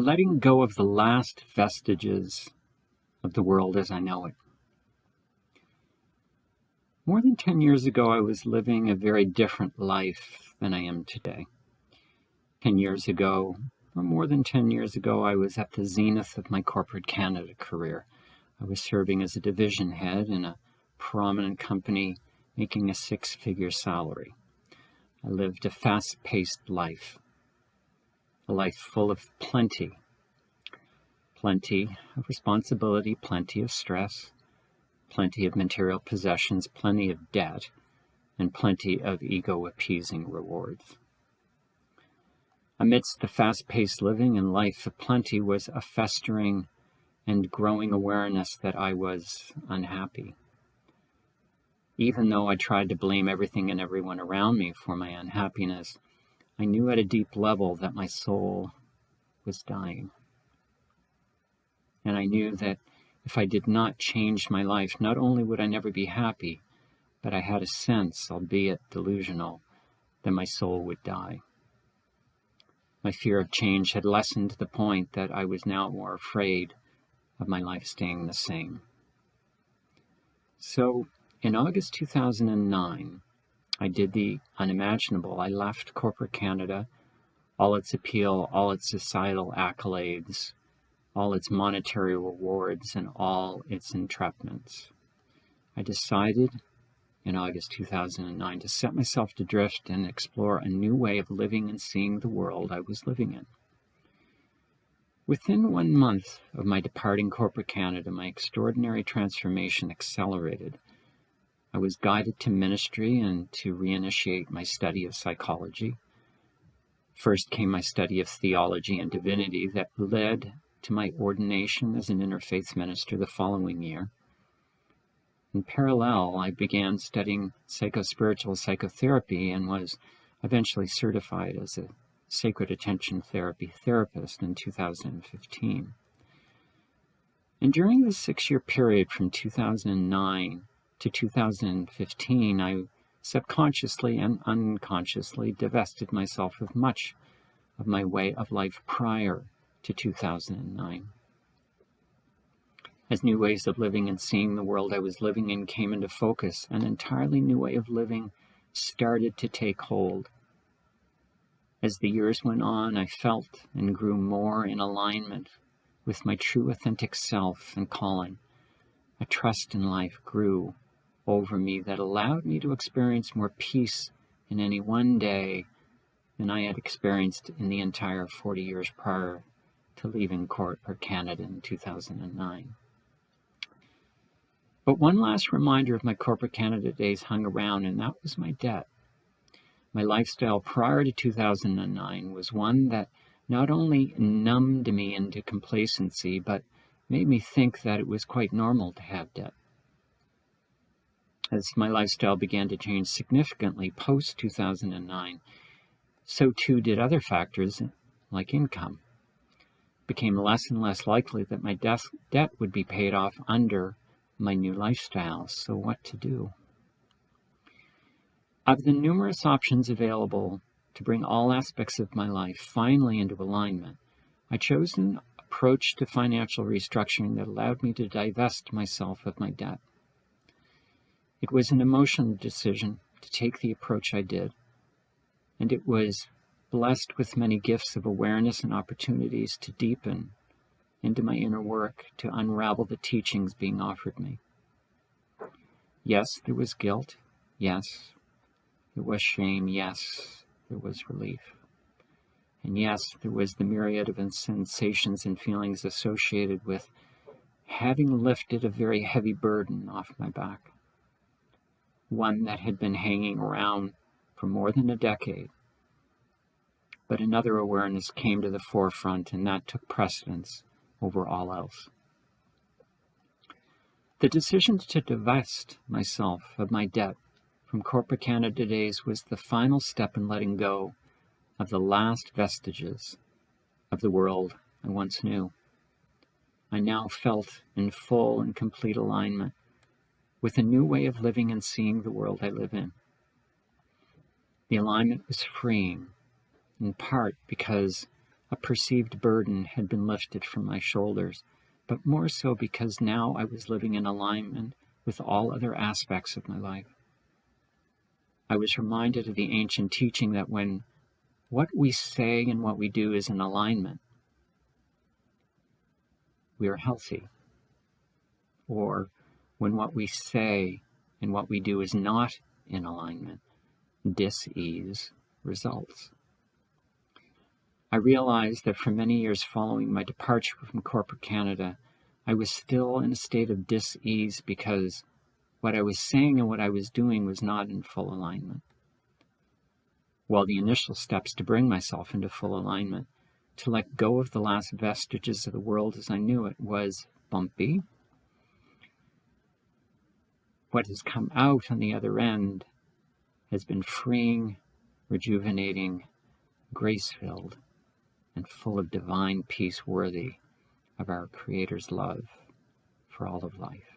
letting go of the last vestiges of the world as I know it. More than 10 years ago, I was living a very different life than I am today. 10 years ago, or more than 10 years ago, I was at the zenith of my corporate Canada career. I was serving as a division head in a prominent company, making a six-figure salary. I lived a fast-paced life, a life full of plenty of responsibility, plenty of stress, plenty of material possessions, plenty of debt, and plenty of ego-appeasing rewards. Amidst the fast-paced living and life of plenty was a festering and growing awareness that I was unhappy. Even though I tried to blame everything and everyone around me for my unhappiness, I knew at a deep level that my soul was dying. And I knew that if I did not change my life, not only would I never be happy, but I had a sense, albeit delusional, that my soul would die. My fear of change had lessened to the point that I was now more afraid of my life staying the same. So, in August 2009, I did the unimaginable. I left corporate Canada, all its appeal, all its societal accolades, all its monetary rewards, and all its entrapments. I decided in August 2009 to set myself adrift and explore a new way of living and seeing the world I was living in. Within 1 month of my departing corporate Canada, my extraordinary transformation accelerated. I was guided to ministry and to reinitiate my study of psychology. First came my study of theology and divinity that led to my ordination as an interfaith minister the following year. In parallel, I began studying psychospiritual psychotherapy and was eventually certified as a sacred attention therapy therapist in 2015. And during the 6-year period from 2009 to 2015, I subconsciously and unconsciously divested myself of much of my way of life prior to 2009. As new ways of living and seeing the world I was living in came into focus, an entirely new way of living started to take hold. As the years went on, I felt and grew more in alignment with my true authentic self and calling. A trust in life grew over me that allowed me to experience more peace in any one day than I had experienced in the entire 40 years prior to leaving corporate Canada in 2009. But one last reminder of my corporate Canada days hung around, and that was my debt. My lifestyle prior to 2009 was one that not only numbed me into complacency, but made me think that it was quite normal to have debt. As my lifestyle began to change significantly post-2009, so too did other factors like income. It became less and less likely that my debt would be paid off under my new lifestyle. So what to do? Of the numerous options available to bring all aspects of my life finally into alignment, I chose an approach to financial restructuring that allowed me to divest myself of my debt. It was an emotional decision to take the approach I did, and it was blessed with many gifts of awareness and opportunities to deepen into my inner work, to unravel the teachings being offered me. Yes, there was guilt. Yes, there was shame. Yes, there was relief. And yes, there was the myriad of sensations and feelings associated with having lifted a very heavy burden off my back. One that had been hanging around for more than a decade. But another awareness came to the forefront, and that took precedence over all else. The decision to divest myself of my debt from corporate Canada days was the final step in letting go of the last vestiges of the world I once knew. I now felt in full and complete alignment with a new way of living and seeing the world I live in. The alignment was freeing, in part because A perceived burden had been lifted from my shoulders, but more so because now I was living in alignment with all other aspects of my life. I was reminded of the ancient teaching that when what we say and what we do is in alignment, we are healthy. Or when what we say and what we do is not in alignment, dis-ease results. I realized that for many years following my departure from corporate Canada, I was still in a state of dis-ease because what I was saying and what I was doing was not in full alignment. While the initial steps to bring myself into full alignment, to let go of the last vestiges of the world as I knew it, was bumpy. What has come out on the other end has been freeing, rejuvenating, grace-filled, and full of divine peace worthy of our Creator's love for all of life.